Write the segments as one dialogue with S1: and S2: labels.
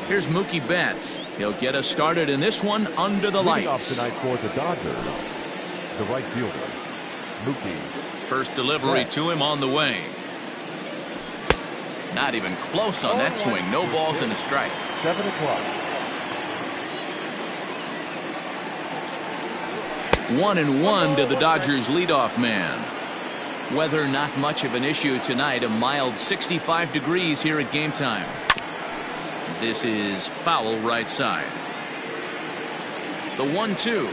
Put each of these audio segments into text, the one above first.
S1: Here's Mookie Betts. He'll get us started in this one under the lights.
S2: Off tonight for the Dodgers, the right fielder, Mookie.
S1: First delivery to him on the way. Not even close on that swing. No balls and a strike.
S2: 7 o'clock.
S1: 1-1 to the Dodgers leadoff man. Weather not much of an issue tonight. A mild 65 degrees here at game time. This is foul right side. The 1-2.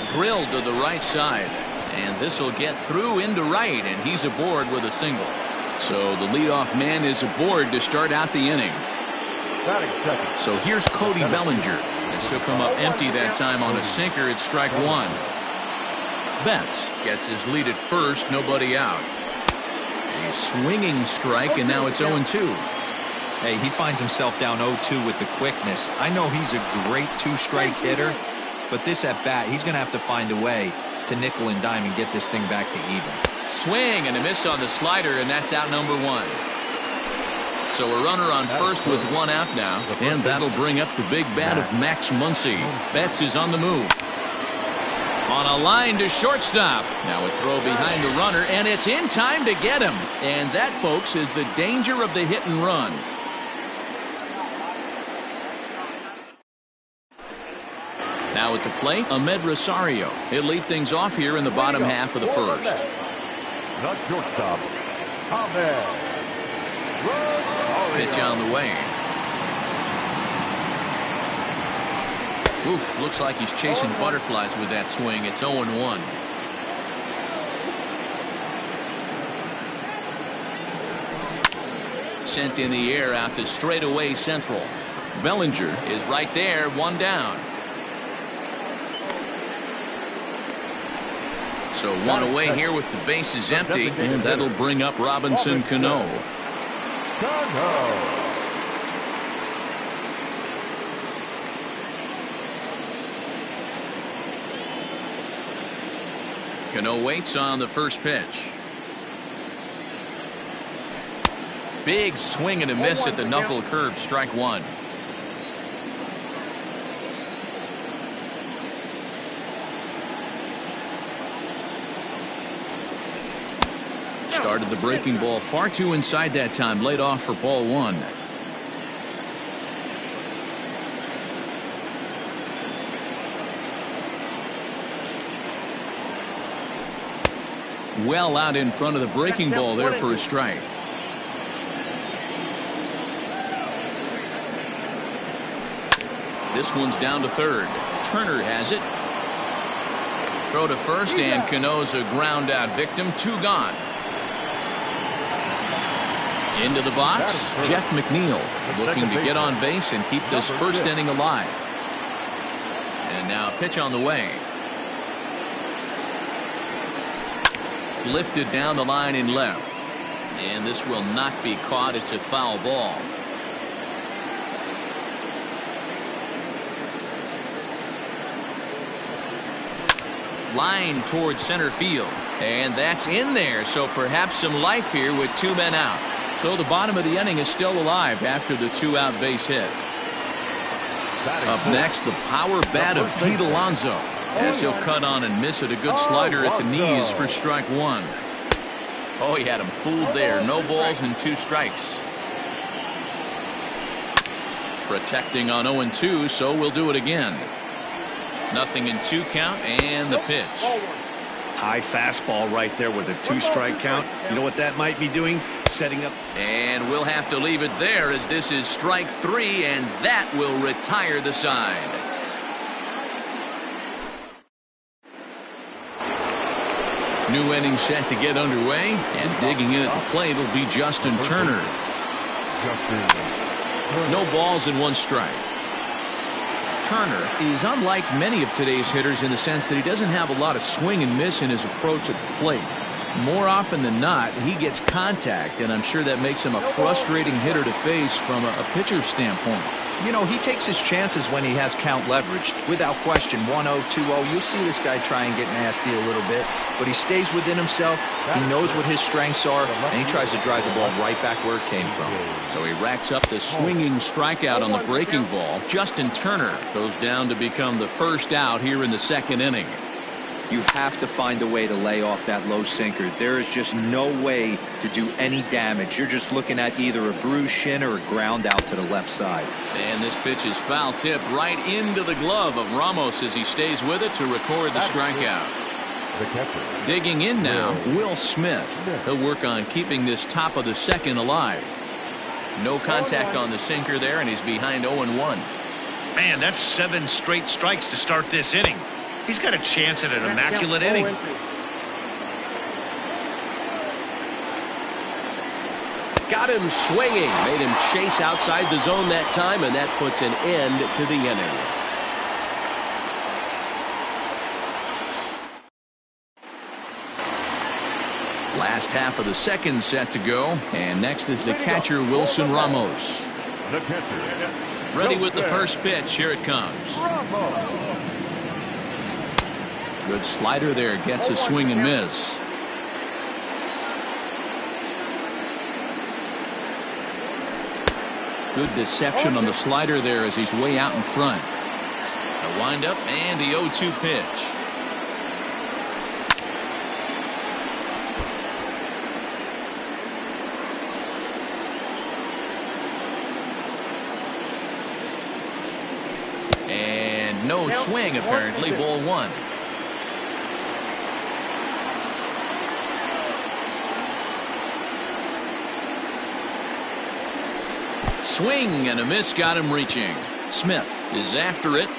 S1: Drilled to the right side. And this will get through into right, and he's aboard with a single. So the leadoff man is aboard to start out the inning. So here's Cody Bellinger. This will come up empty that time on a sinker at strike one. Betts gets his lead at first, nobody out. A swinging strike, and now it's 0-2.
S3: Hey, he finds himself down 0-2 with the quickness. I know he's a great two-strike hitter, but this at bat, he's going to have to find a way to nickel and dime and get this thing back to even.
S1: Swing and a miss on the slider, and that's out number one. So a runner on first with one out now, and that'll bring up the big bat of Max Muncy. Betts is on the move. On a line to shortstop. Now a throw behind the runner, and it's in time to get him. And that, folks, is the danger of the hit and run. Now at the plate, Ahmed Rosario. He'll lead things off here in the bottom half of the first.
S2: Not shortstop, Ahmed.
S1: Pitch on the way. Oof, looks like he's chasing butterflies with that swing. It's 0-1. Sent in the air out to straightaway central. Bellinger is right there, one down. So one away here with the bases empty, and that'll bring up Robinson Cano. Cano waits on the first pitch. Big swing and a miss at the knuckle curve, strike one. Started the breaking ball far too inside that time, laid off for ball one. Well out in front of the breaking ball there for a strike. This one's down to third. Turner has it. Throw to first, and Cano's a ground out victim. Two gone. Into the box, Jeff McNeil looking to get on base and keep this first inning alive. And now a pitch on the way. Lifted down the line in left. And this will not be caught. It's a foul ball. Line towards center field. And that's in there. So perhaps some life here with two men out. So the bottom of the inning is still alive after the two-out base hit. Up next, the power bat of Pete Alonso. As he'll cut on and miss it. A good slider at the knees for strike one. Oh, he had him fooled there. No balls and two strikes. Protecting on 0-2, so we'll do it again. Nothing in two count, and the pitch.
S4: High fastball right there with a two-strike count. You know what that might be doing? Setting up.
S1: And we'll have to leave it there as this is strike three, and that will retire the side. New inning set to get underway, and digging in at the plate will be Justin Turner. No balls and one strike. Turner is unlike many of today's hitters in the sense that he doesn't have a lot of swing and miss in his approach at the plate. More often than not, he gets contact, and I'm sure that makes him a frustrating hitter to face from a pitcher's standpoint.
S3: You know, he takes his chances when he has count leverage. Without question, 1-0, 2-0. You'll see this guy try and get nasty a little bit, but he stays within himself. He knows what his strengths are, and he tries to drive the ball right back where it came from.
S1: So he racks up the swinging strikeout on the breaking ball. Justin Turner goes down to become the first out here in the second inning.
S3: You have to find a way to lay off that low sinker. There is just no way to do any damage. You're just looking at either a bruised shin or a ground out to the left side.
S1: And this pitch is foul tipped right into the glove of Ramos as he stays with it to record the strikeout.
S2: The catcher.
S1: Digging in now, Will Smith. He'll work on keeping this top of the second alive. No contact on the sinker there, and he's behind 0-1.
S4: Man, that's 7 straight strikes to start this inning. He's got a chance at an immaculate inning.
S5: Got him swinging. Made him chase outside the zone that time, and that puts an end to the inning.
S1: Last half of the second set to go, and next is the catcher, Wilson Ramos.
S2: The catcher.
S1: Ready with the first pitch. Here it comes. Good slider there. Gets a swing and miss. Good deception on the slider there as he's way out in front. The windup and the 0-2 pitch. And no swing apparently. Ball 1. Swing and a miss got him reaching. Smith is after it.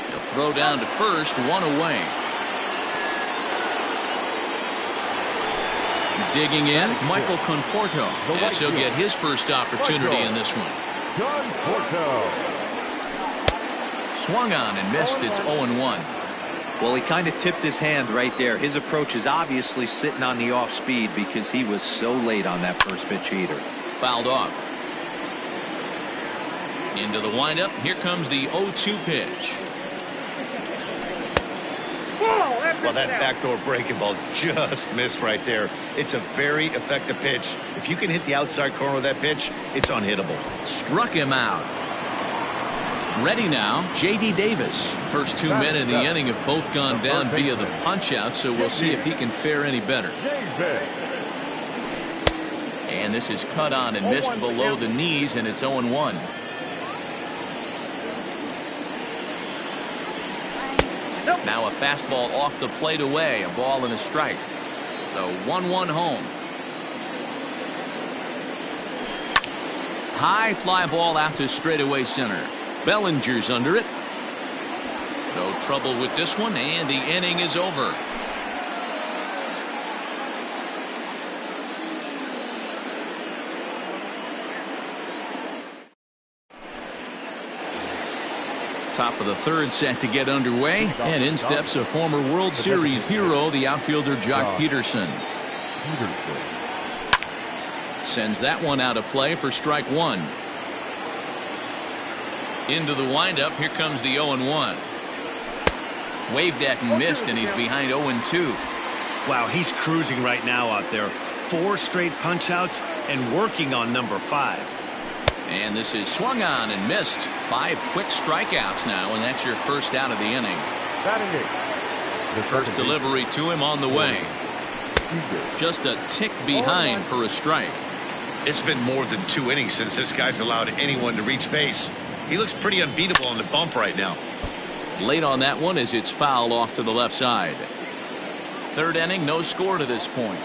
S1: He'll throw down to first, 1 away. Digging in, Michael Conforto, as he'll get his first opportunity in this one. Swung on and missed. It's 0-1.
S3: Well, he kind of tipped his hand right there. His approach is obviously sitting on the off speed because he was so late on that first pitch heater.
S1: Fouled off. Into the windup. Here comes the 0-2 pitch.
S4: Well, that backdoor breaking ball just missed right there. It's a very effective pitch. If you can hit the outside corner of that pitch, it's unhittable.
S1: Struck him out. Ready now, J.D. Davis. First 2 men in the inning have both gone down via the punch-out, so we'll see if he can fare any better. And this is cut on and missed below the knees, and it's 0-1. Now a fastball off the plate away, a ball and a strike. So 1-1 home. High fly ball out to straightaway center. Bellinger's under it. No trouble with this one, and the inning is over. Top of the third set to get underway, and in steps a former World Series hero, the outfielder Jock Peterson. Sends that one out of play for strike 1. Into the windup. Here comes the 0-1. Waved at and missed, and he's behind 0-2.
S4: Wow, he's cruising right now out there. 4 straight punch outs and working on number 5.
S1: And this is swung on and missed. 5 quick strikeouts now, and that's your first out of the inning. The first delivery to him on the way. Just a tick behind for a strike.
S4: It's been more than 2 innings since this guy's allowed anyone to reach base. He looks pretty unbeatable on the bump right now.
S1: Late on that one as it's fouled off to the left side. Third inning, no score to this point.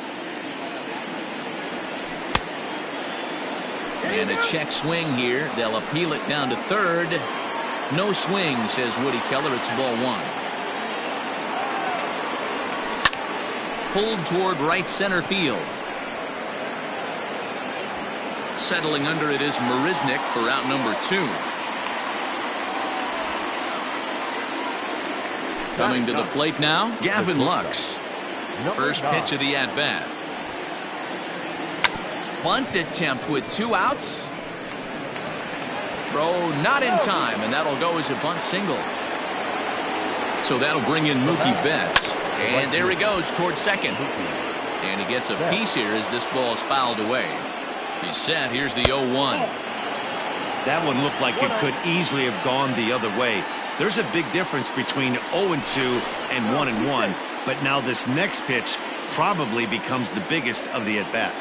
S1: And a check swing here. They'll appeal it down to third. No swing, says Woody Keller. It's ball 1. Pulled toward right center field. Settling under it is Marisnick for out number 2. Coming to the plate now, Gavin Lux. First pitch of the at-bat. Bunt attempt with 2 outs. Throw not in time, and that'll go as a bunt single. So that'll bring in Mookie Betts. And there he goes towards second. And he gets a piece here as this ball is fouled away. He's set. Here's the 0-1.
S4: That one looked like it could easily have gone the other way. There's a big difference between 0-2 and 1-1. But now this next pitch probably becomes the biggest of the at-bat.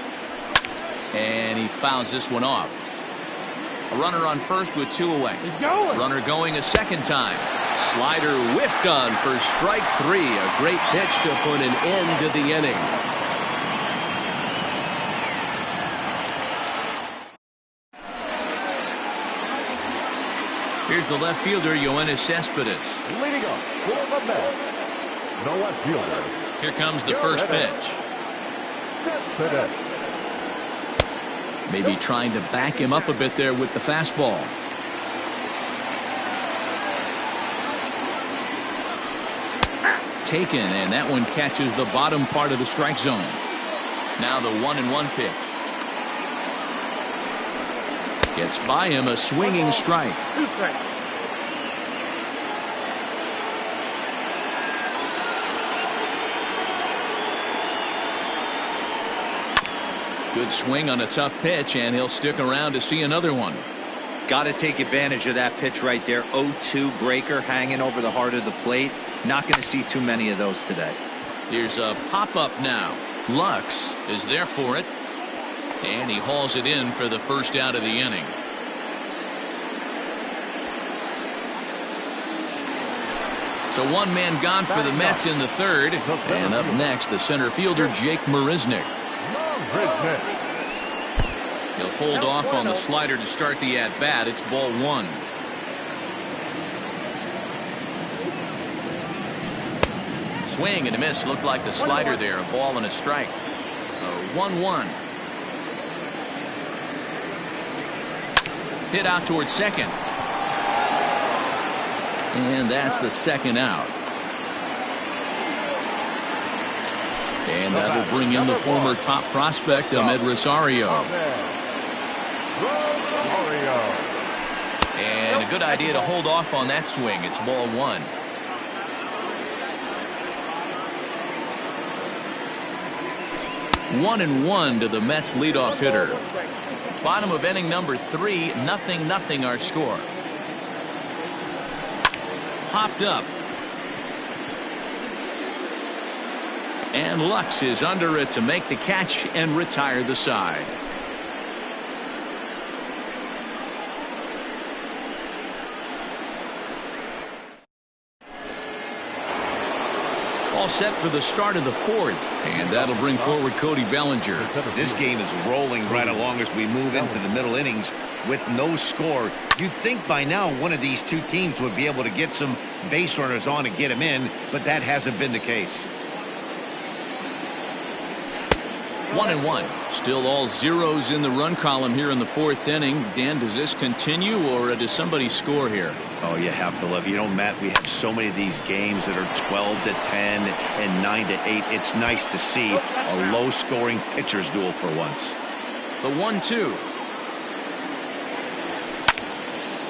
S1: And he fouls this one off. A runner on first with 2 away.
S2: He's going.
S1: Runner going a second time. Slider whiffed on for strike 3. A great pitch to put an end to the inning. Here's the left fielder, Yoenis Cespedes.
S2: Leading off for the Mets, the left fielder.
S1: Here comes the first pitch.
S2: Cespedes.
S1: Maybe trying to back him up a bit there with the fastball. Taken, and that one catches the bottom part of the strike zone. Now the 1-1 pitch. Gets by him, a swinging strike. Good swing on a tough pitch, and he'll stick around to see another one.
S3: Got to take advantage of that pitch right there. 0-2 breaker hanging over the heart of the plate. Not going to see too many of those today.
S1: Here's a pop-up now. Lux is there for it. And he hauls it in for the first out of the inning. So one man gone for the Mets in the third. And up next, the center fielder, Jake Marisnick. He'll hold off on the slider to start the at-bat. It's ball 1. Swing and a miss. Looked like the slider there. A ball and a strike. 1-1. Hit out towards second. And that's the second out. And that will bring in the former top prospect, Ahmed Rosario. And a good idea to hold off on that swing. It's ball 1. One and 1 to the Mets leadoff hitter. Bottom of inning number 3, 0-0 our score. Popped up. And Lux is under it to make the catch and retire the side. All set for the start of the 4th, and that'll bring forward Cody Bellinger.
S4: This game is rolling right along as we move into the middle innings with no score. You'd think by now one of these two teams would be able to get some base runners on and get them in, but that hasn't been the case.
S1: 1-1. Still all zeros in the run column here in the 4th inning. Dan, does this continue, or does somebody score here?
S4: Oh, you have to love it. You know, Matt, we have so many of these games that are 12-10 and 9-8. It's nice to see a low-scoring pitcher's duel for once.
S1: The 1-2.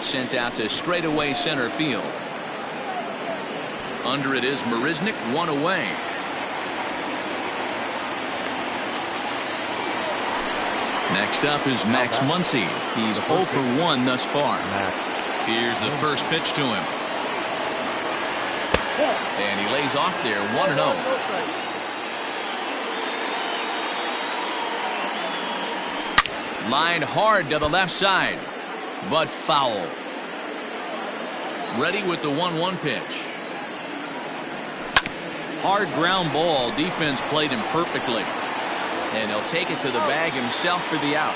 S1: Sent out to straightaway center field. Under it is Marisnick, 1 away. Next up is Max Muncy. He's 0 for 1 thus far. Here's the first pitch to him. And he lays off there, 1-0. Line hard to the left side, but foul. Ready with the 1-1 pitch. Hard ground ball. Defense played him perfectly. And he'll take it to the bag himself for the out.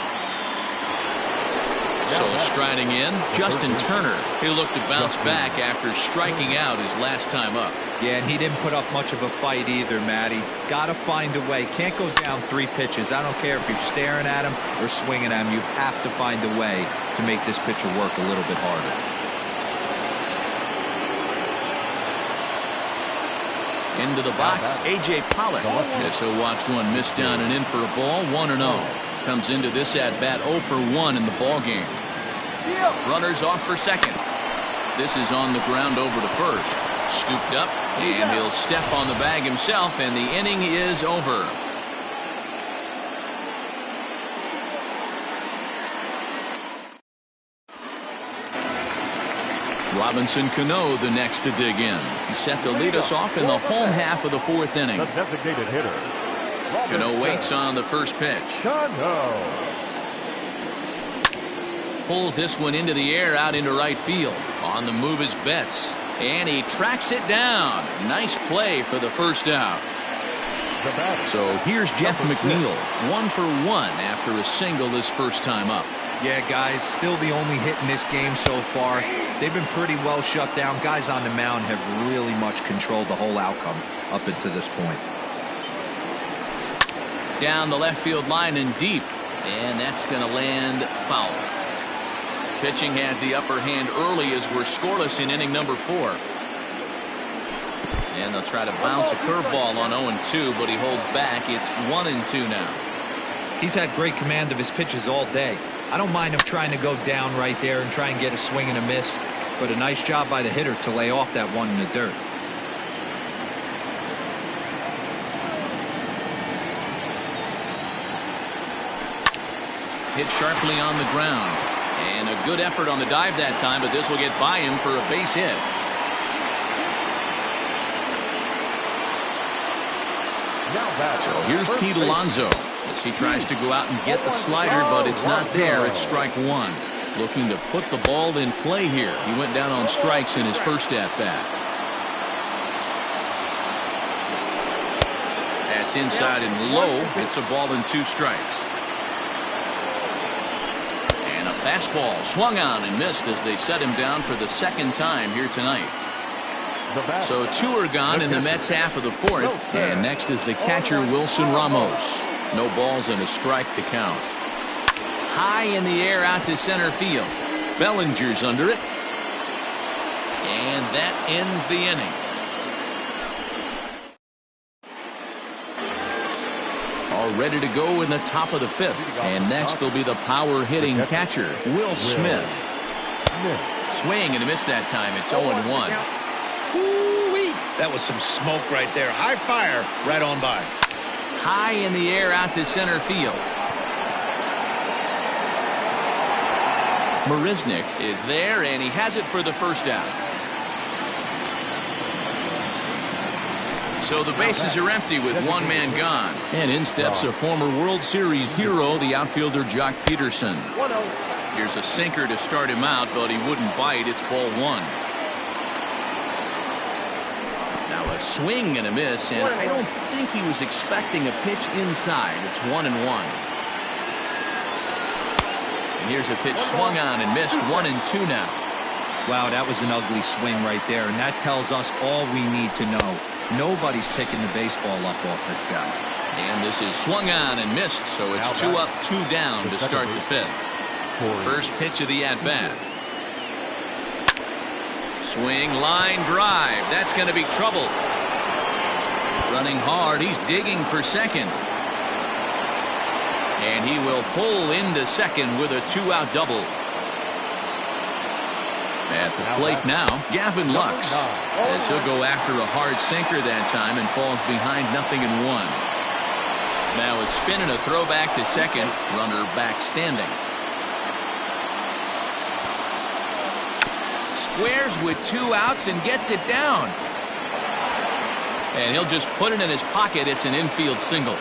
S1: So striding in, Justin Turner. He'll look to bounce back after striking out his last time up.
S3: Yeah, and he didn't put up much of a fight either, Matty. Got to find a way. Can't go down 3 pitches. I don't care if you're staring at him or swinging at him. You have to find a way to make this pitcher work a little bit harder.
S1: Into the box, A.J. Pollock. Yes, he'll watch one miss down and in for a ball, 1-0. Comes into this at-bat 0 for 1 in the ball game. Runners off for second. This is on the ground over to first. Scooped up, and he'll step on the bag himself, and the inning is over. Robinson Cano the next to dig in. He's set to lead us off in the home half of the fourth inning.
S2: The designated hitter.
S1: Cano waits on the first pitch.
S2: Cano.
S1: Pulls this one into the air out into right field. On the move is Betts. And he tracks it down. Nice play for the first out. So here's Jeff McNeil. 1 for 1 after a single his first time up.
S3: Yeah, guys, still the only hit in this game so far. They've been pretty well shut down. Guys on the mound have really much controlled the whole outcome up until this point.
S1: Down the left field line and deep. And that's going to land foul. Pitching has the upper hand early as we're scoreless in inning number 4. And they'll try to bounce a curveball on 0-2, but he holds back. It's 1-2 now.
S3: He's had great command of his pitches all day. I don't mind him trying to go down right there and try and get a swing and a miss, but a nice job by the hitter to lay off that one in the dirt.
S1: Hit sharply on the ground. And a good effort on the dive that time, but this will get by him for a base hit. So here's Pete Alonso as he tries to go out and get the slider, but it's not there. It's strike 1. Looking to put the ball in play here. He went down on strikes in his first at-bat. That's inside and low. It's a ball and 2 strikes. And a fastball swung on and missed as they set him down for the second time here tonight. So 2 are gone in the Mets half of the 4th, and next is the catcher Wilson Ramos. No balls and a strike to count. High in the air out to center field. Bellinger's under it. And that ends the inning. All ready to go in the top of the 5th. And next will be the power hitting catcher, Will Smith. Swing and a miss that time. It's 0-1.
S4: Ooh-wee. That was some smoke right there. High fire right on by.
S1: High in the air out to center field. Marisnick is there, and he has it for the first out. So the bases are empty with 1 man gone. And in steps a former World Series hero, the outfielder Jock Peterson. Here's a sinker to start him out, but he wouldn't bite. It's ball 1. Now a swing and a miss, and I don't think he was expecting a pitch inside. It's 1-1. And here's a pitch swung on and missed. 1-2 now.
S3: Wow, that was an ugly swing right there, and that tells us all we need to know. Nobody's picking the baseball up off this guy.
S1: And this is swung on and missed, so it's 2 up, 2 down to start the 5th. First pitch of the at-bat. Swing, line drive. That's going to be trouble. Running hard. He's digging for second. And he will pull into second with a 2-out double. At the plate now, Gavin Lux, as he'll go after a hard sinker that time and falls behind 0-1. Now a spin and a throw back to second. Runner back standing. Squares with 2 outs and gets it down. And he'll just put it in his pocket. It's an infield single.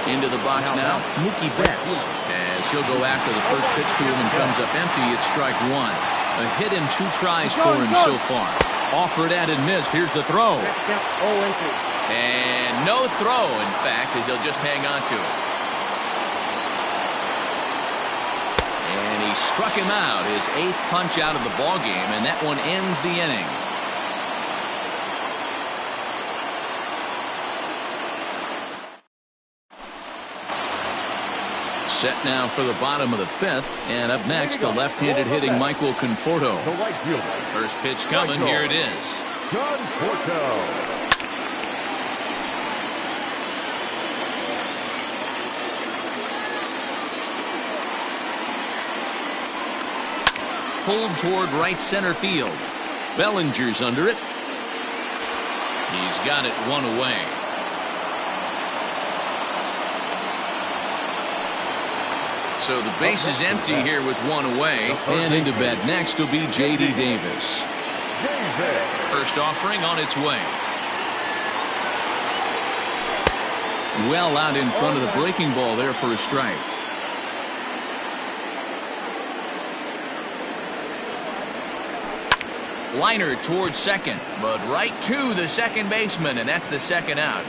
S1: Into the box now, Mookie Betts, as he'll go after the first pitch to him and comes up empty. It's strike 1. A hit in 2 tries for him so far. Offered at and missed. Here's the throw. And no throw, in fact, as he'll just hang on to it. And he struck him out, his 8th punch out of the ball game, and that one ends the inning. Set now for the bottom of the 5th, and up next, the left-handed hitting Michael Conforto. First pitch coming, here it is.
S2: Conforto.
S1: pulled toward right center field. Bellinger's under it. He's got it one away. So the base is empty here with one away. And into bat next will be J.D. Davis. First offering on its way. Well out in front of the breaking ball there for a strike. Liner towards second, but right to the second baseman, and that's the second out.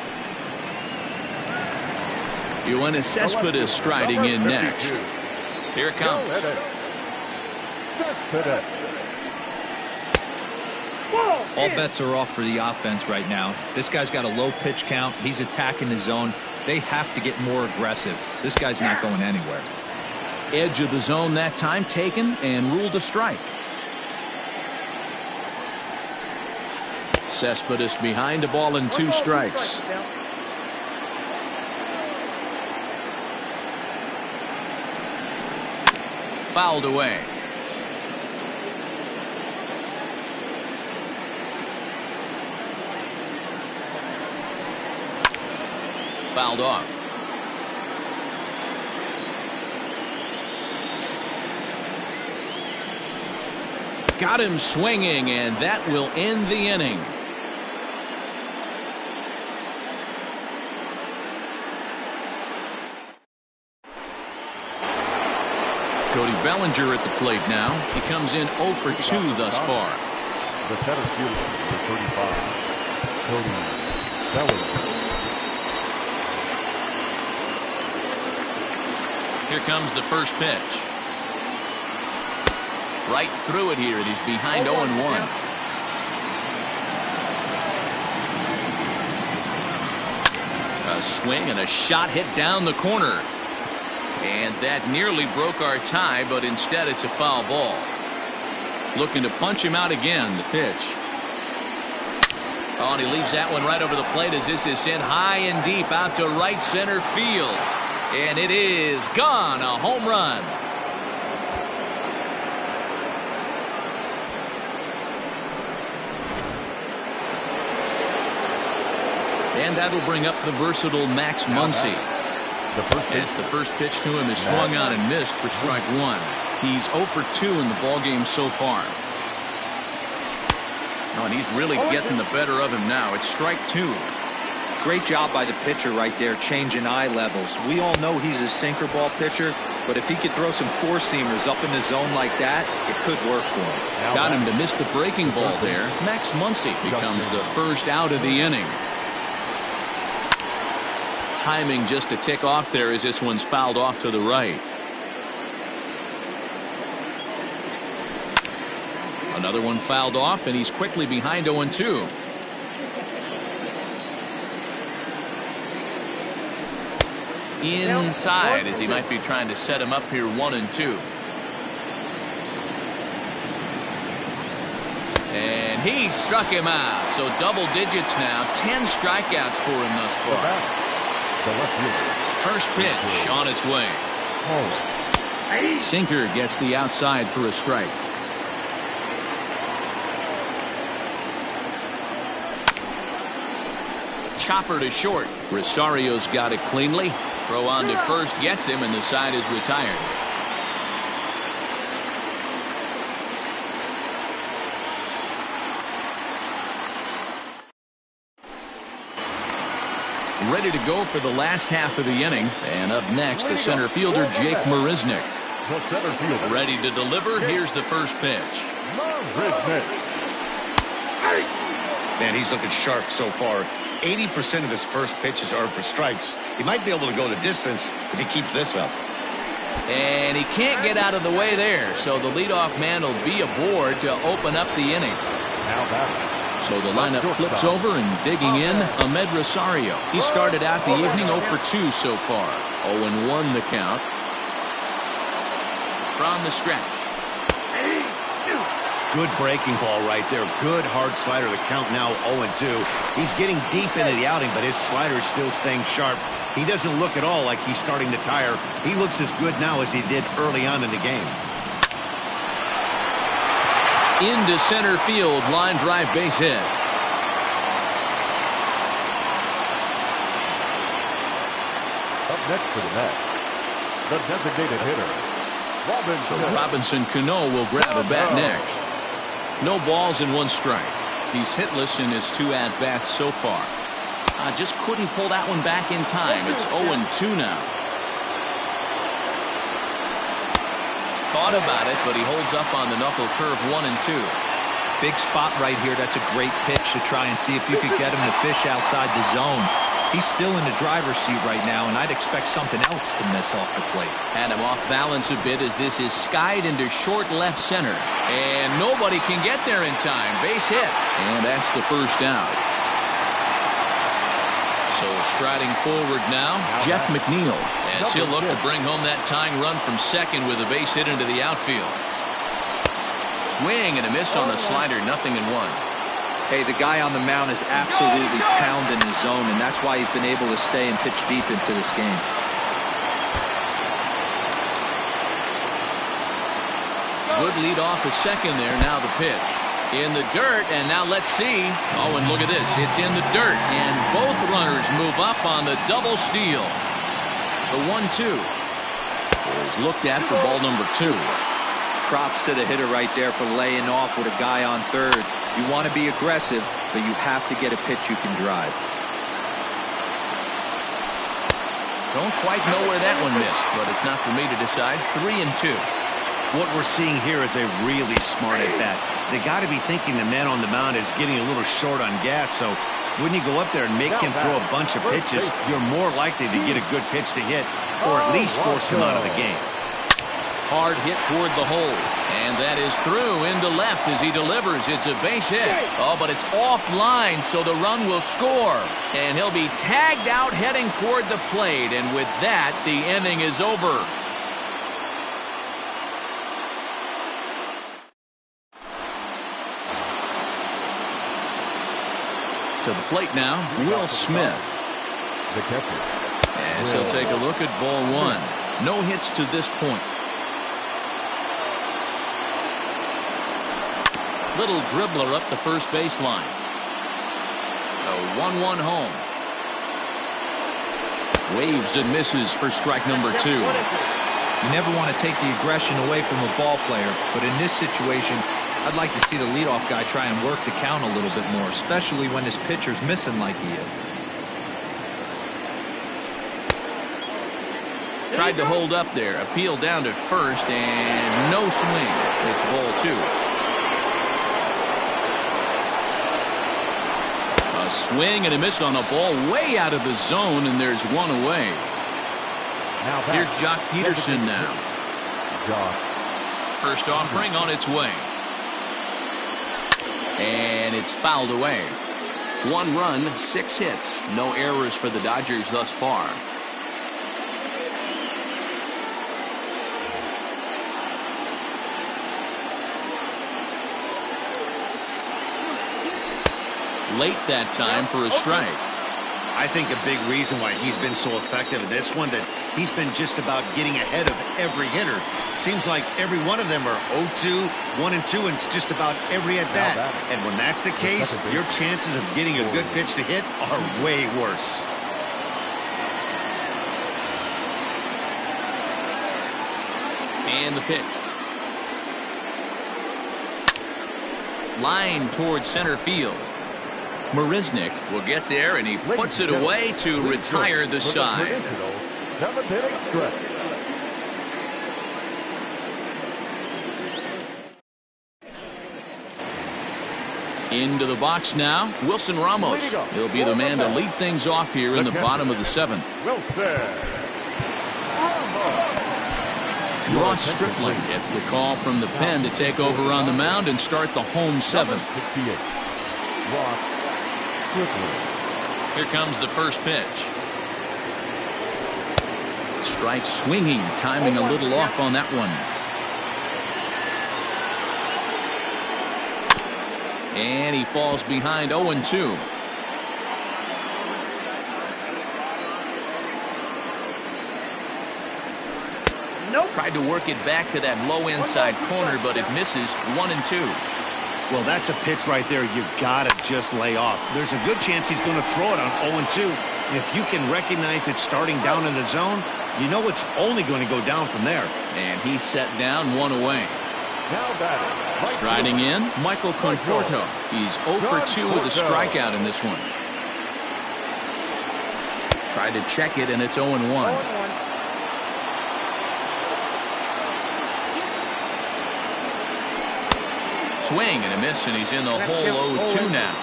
S1: Yoenis Cespedes striding in next. Here it comes.
S3: All bets are off for the offense right now. This guy's got a low pitch count. He's attacking the zone. They have to get more aggressive. This guy's not going anywhere.
S1: Edge of the zone that time taken and ruled a strike. Cespedes behind a ball and 2 strikes. Fouled away. Fouled off. Got him swinging, and that will end the inning. Cody Bellinger at the plate now. He comes in 0 for 2 thus far.
S2: The center fielder, number 35, Cody Bellinger.
S1: Here comes the first pitch. Right through it here. He's behind 0-1. A swing and a shot hit down the corner. And that nearly broke our tie, but instead it's a foul ball. Looking to punch him out again. The pitch. Oh, and he leaves that one right over the plate as this is sent high and deep out to right center field. And it is gone. A home run. And that'll bring up the versatile Max Muncy. As the first pitch to him is swung on and missed for strike 1. He's 0 for 2 in the ballgame so far. Oh, and he's really getting the better of him now. It's strike 2.
S3: Great job by the pitcher right there, changing eye levels. We all know he's a sinker ball pitcher, but if he could throw some four-seamers up in the zone like that, it could work for him.
S1: Got him to miss the breaking ball there. Max Muncy becomes the first out of the inning. Timing just a tick off there as this one's fouled off to the right. Another one fouled off, and he's quickly behind 0-2. Inside as he might be trying to set him up here 1-2. And he struck him out. So double digits now. 10 strikeouts for him thus far. First pitch on its way. Sinker gets the outside for a strike. Chopper to short. Rosario's got it cleanly. Throw on to first gets him, and the side is retired. Ready to go for the last half of the inning. And up next, the center fielder, Jake Marisnick. Ready to deliver. Here's the first pitch.
S4: Man, he's looking sharp so far. 80% of his first pitches are for strikes. He might be able to go the distance if he keeps this up.
S1: And he can't get out of the way there. So the leadoff man will be aboard to open up the inning. So the lineup flips over, and digging in, Amed Rosario. He started out the evening 0 for 2 so far. 0-1 the count. From the stretch.
S4: Good breaking ball right there. Good hard slider. The count now 0-2. He's getting deep into the outing, but his slider is still staying sharp. He doesn't look at all like he's starting to tire. He looks as good now as he did early on in the game.
S1: Into center field, line drive base hit.
S2: Up next for the Mets, the designated hitter,
S1: So
S2: Robinson.
S1: Robinson Cano will grab a bat next. No balls and 1 strike. He's hitless in his 2 at-bats so far.
S6: Just couldn't pull that one back in time. It's 0-2 now.
S1: Thought about it, but he holds up on the knuckle curve 1-2.
S3: Big spot right here. That's a great pitch to try and see if you could get him to fish outside the zone. He's still in the driver's seat right now, and I'd expect something else to miss off the plate.
S1: Had him off balance a bit as this is skied into short left center. And nobody can get there in time. Base hit. And that's the first out. So striding forward now, Jeff McNeil, as he'll look to bring home that tying run from second with a base hit into the outfield. Swing and a miss on a slider, 0-1.
S3: Hey, the guy on the mound is absolutely pounding his zone, and that's why he's been able to stay and pitch deep into this game.
S1: Good lead off a second there. Now the pitch. In the dirt, and now let's see. Oh, and look at this. It's in the dirt, and both runners move up on the double steal. The 1-2 is looked at for ball number 2.
S3: Props to the hitter right there for laying off with a guy on third. You want to be aggressive, but you have to get a pitch you can drive.
S1: Don't quite know where that one missed, but it's not for me to decide. 3-2.
S4: What we're seeing here is a really smart at-bat. They got to be thinking the man on the mound is getting a little short on gas, so when you go up there and make him throw a bunch of pitches, you're more likely to get a good pitch to hit, or at least force him out of the game.
S1: Hard hit toward the hole, and that is through into left as he delivers. It's a base hit. Oh, but it's offline, so the run will score, and he'll be tagged out heading toward the plate, and with that, the inning is over. To the plate now, Will Smith.
S2: The catcher,
S1: And he'll take a look at ball 1. No hits to this point. Little dribbler up the first baseline. A 1-1 home. Waves and misses for strike number 2.
S3: You never want to take the aggression away from a ball player, but in this situation, I'd like to see the leadoff guy try and work the count a little bit more, especially when his pitcher's missing like he is.
S1: Tried to hold up there. Appeal down to first, and no swing. It's ball 2. A swing and a miss on a ball way out of the zone, and there's one away. Here's Jock Peterson now. First offering on its way. And it's fouled away. 1 run, 6 hits. No errors for the Dodgers thus far. Late that time for a strike.
S4: I think a big reason why he's been so effective in this one, that he's been just about getting ahead of every hitter. Seems like every one of them are 0-2, 1-2, and it's just about every at-bat. And when that's the case, your chances of getting a good pitch to hit are way worse.
S1: And the pitch. Line towards center field. Marisnick will get there, and he puts it away to retire the side. Into the box now, Wilson Ramos. He'll be the man to lead things off here in the bottom of the 7th. Ross Stripling gets the call from the pen to take over on the mound and start the home 7th. Here comes the first pitch. Strike swinging, timing a little off on that one. And he falls behind 0-2. Tried to work it back to that low inside corner, but it misses. 1-2.
S4: Well, that's a pitch right there you got to just lay off. There's a good chance he's going to throw it on 0-2. And if you can recognize it starting down in the zone, you know it's only going to go down from there.
S1: And he set down one away. Striding in, Michael Conforto. He's 0 for 2 with a strikeout in this one. Tried to check it, and it's 0-1. Swing and a miss, and he's in the hole 0-2 now.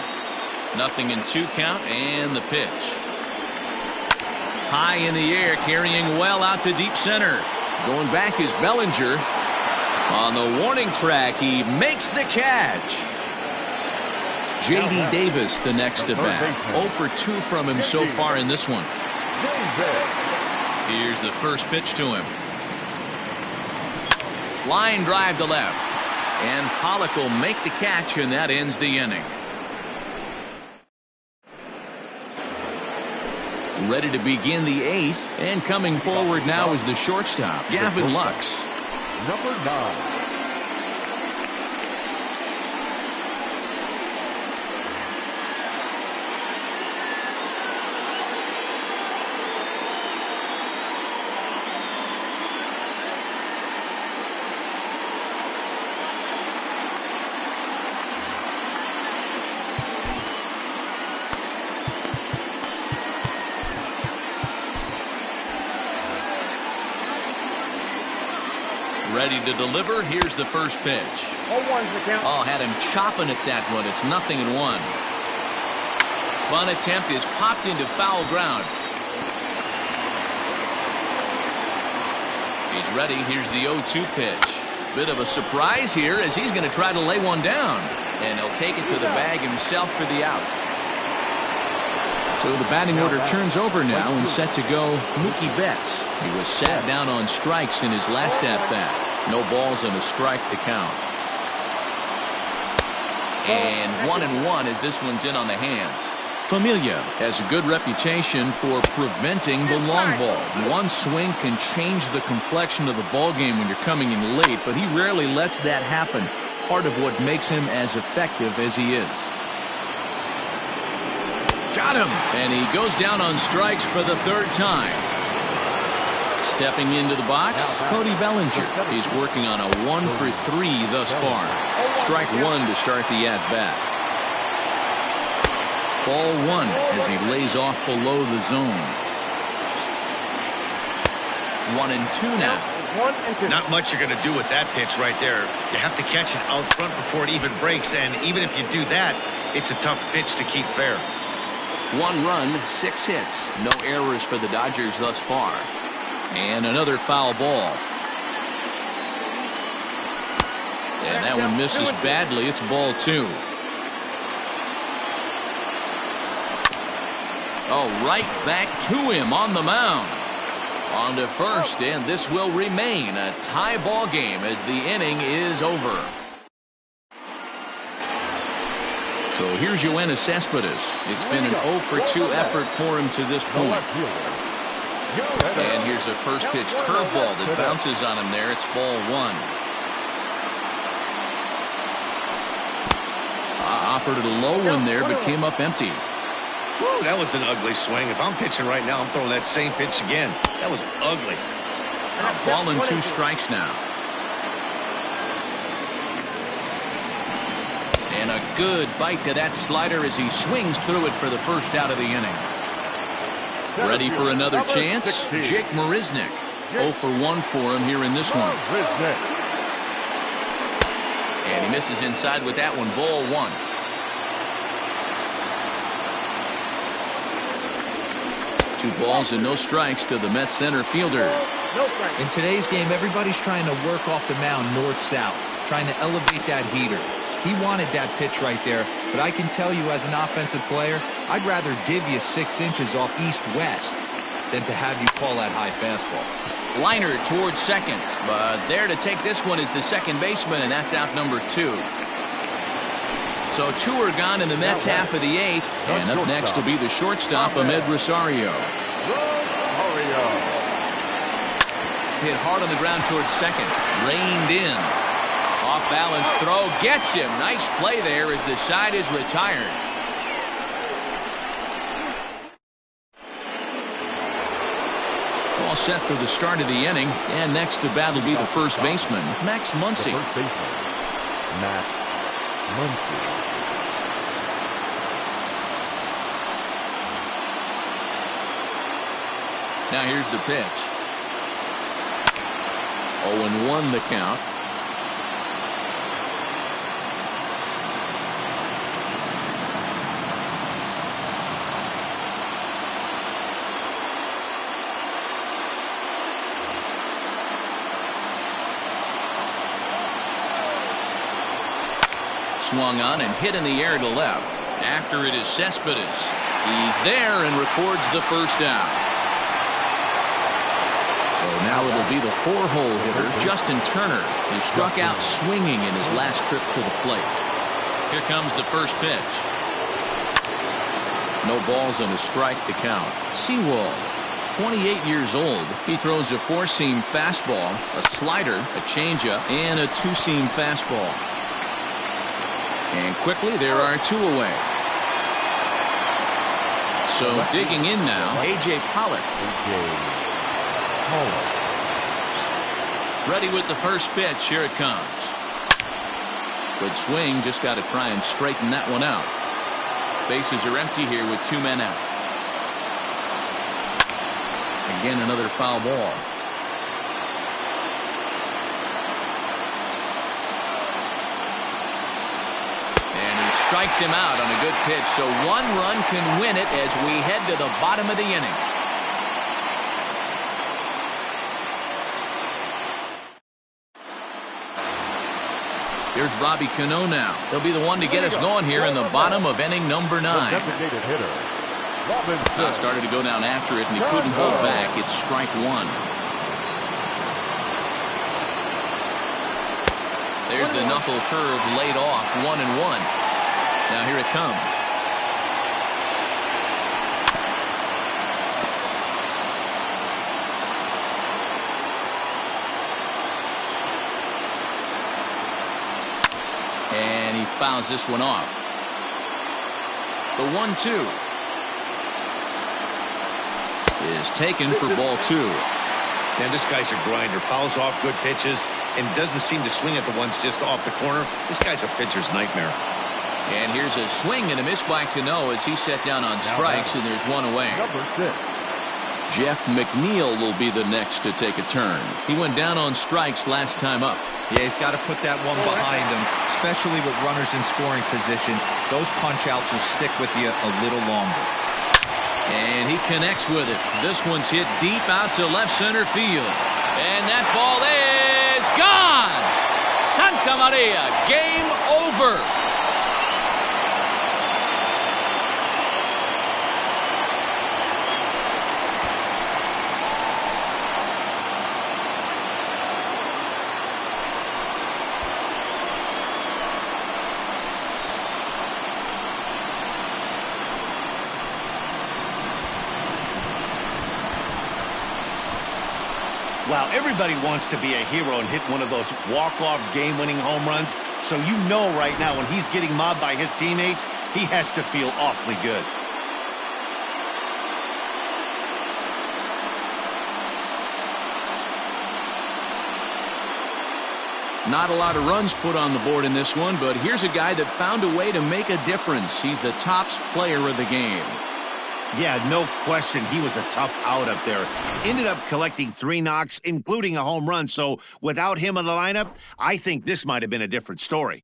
S1: Nothing in 2 count, and the pitch. High in the air, carrying well out to deep center. Going back is Bellinger. On the warning track, he makes the catch. J.D. Davis, the next at bat. 0 for 2 from him so far in this one. Here's the first pitch to him. Line drive to left. And Pollock will make the catch, and that ends the inning. Ready to begin the 8th, and coming forward now is the shortstop, Gavin Lux.
S2: Number 9.
S1: Ready to deliver. Here's the first pitch.
S7: 0-1's the count.
S1: Oh, had him chopping at that one. It's 0-1. Bunt attempt is popped into foul ground. He's ready. Here's the 0-2 pitch. Bit of a surprise here as he's going to try to lay one down. And he'll take it to the bag himself for the out. So the batting order turns over now and set to go Mookie Betts. He was sat down on strikes in his last at-bat. No balls and a strike to count. And 1-1 as this one's in on the hands. Familia has a good reputation for preventing the long ball. One swing can change the complexion of the ball game when you're coming in late, but he rarely lets that happen. Part of what makes him as effective as he is. Got him! And he goes down on strikes for the 3rd time. Stepping into the box, Cody Bellinger. He's working on a 1 for 3 thus far. Strike 1 to start the at-bat. Ball 1 as he lays off below the zone. 1-2 now.
S4: Not much you're going to do with that pitch right there. You have to catch it out front before it even breaks, and even if you do that, it's a tough pitch to keep fair.
S1: 1 run, 6 hits. No errors for the Dodgers thus far. And another foul ball. And that one misses badly. It's ball 2. Oh, right back to him on the mound. On to first, and this will remain a tie ball game as the inning is over. So here's Yoenis Cespedes. It's been an 0 for 2 effort for him to this point. And here's a first pitch curveball that bounces on him there. It's ball 1. Offered it a low one there, but came up empty.
S4: Woo, that was an ugly swing. If I'm pitching right now, I'm throwing that same pitch again. That was ugly.
S1: A ball and 2 strikes now. And a good bite to that slider as he swings through it for the first out of the inning. Ready for another chance? Jake Marisnick. 0 for 1 for him here in this one. And he misses inside with that one. Ball 1. Two balls and no strikes to the Mets center fielder.
S3: In today's game, everybody's trying to work off the mound north-south, trying to elevate that heater. He wanted that pitch right there, but I can tell you as an offensive player, I'd rather give you 6 inches off east-west than to have you call that high fastball.
S1: Liner towards second, but there to take this one is the second baseman, and that's out number 2. So 2 are gone in the Mets half of the 8th, and up next will be the shortstop, Amed Rosario. Hit hard on the ground towards second, reined in. Off-balance throw gets him. Nice play there as the side is retired. All set for the start of the inning. And next to bat will be the first baseman, Max Muncy.
S2: The first baseman, Max Muncy.
S1: Now here's the pitch. 0-1 the count. Swung on and hit in the air to left. After it is Cespedes. He's there and records the first down. So now it'll be the 4-hole hitter, Justin Turner, who struck out swinging in his last trip to the plate. Here comes the first pitch. No balls and a strike to count. Sewald, 28 years old. He throws a 4-seam fastball, a slider, a changeup, and a 2-seam fastball. And quickly there are 2 away. So digging in now, A.J. Pollock. Ready with the first pitch. Here it comes. Good swing. Just got to try and straighten that one out. Bases are empty here with 2 men out. Again, another foul ball. And he strikes him out on a good pitch. So 1 run can win it as we head to the bottom of the inning. Here's Robbie Cano now. He'll be the one to get us going here in the bottom of inning number 9.
S2: Designated hitter, Robinson.
S1: Started to go down after it, and he couldn't hold back. It's strike 1. There's the knuckle curve laid off, 1-1. Now here it comes. And he fouls this one off. The 1-2 is taken for ball 2.
S4: Man, this guy's a grinder. Fouls off good pitches and doesn't seem to swing at the ones just off the corner. This guy's a pitcher's nightmare.
S1: And here's a swing and a miss by Cano as he's set down on strikes, and there's 1 away.
S2: Number 6.
S1: Jeff McNeil will be the next to take a turn. He went down on strikes last time up.
S3: Yeah, he's got to put that one behind him, especially with runners in scoring position. Those punch-outs will stick with you a little longer.
S1: And he connects with it. This one's hit deep out to left center field. And that ball is gone! Santa Maria, game over!
S4: Wow, everybody wants to be a hero and hit one of those walk-off game-winning home runs. So you know right now when he's getting mobbed by his teammates, he has to feel awfully good.
S1: Not a lot of runs put on the board in this one, but here's a guy that found a way to make a difference. He's the top player of the game.
S4: Yeah, no question. He was a tough out up there. Ended up collecting 3 knocks, including a home run. So without him in the lineup, I think this might have been a different story.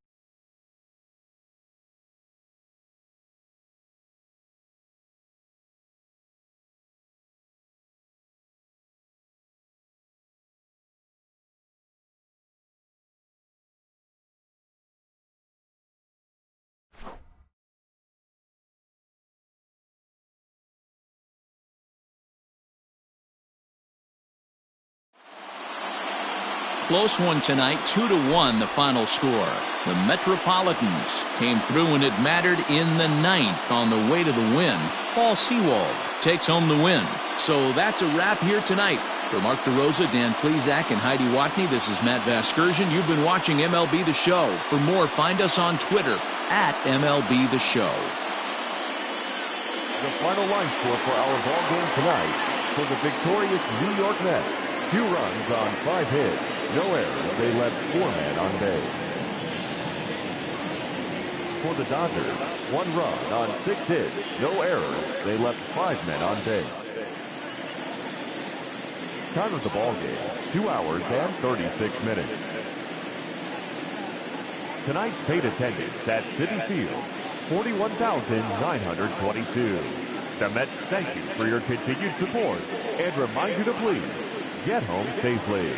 S1: Close one tonight, 2-1 the final score. The Metropolitans came through when it mattered in the 9th on the way to the win. Paul Sewald takes home the win. So that's a wrap here tonight. For Mark DeRosa, Dan Plesac, and Heidi Watney, this is Matt Vasgersian. You've been watching MLB The Show. For more, find us on Twitter at MLB The Show.
S2: The final line score for our ball game tonight for the victorious New York Mets. 2 runs on 5 hits, no errors. They left 4 men on base. For the Dodgers, 1 run on 6 hits, no errors. They left 5 men on base. Time of the ball game, 2 hours and 36 minutes. Tonight's paid attendance at Citi Field, 41,922. The Mets thank you for your continued support and remind you to please get home safely.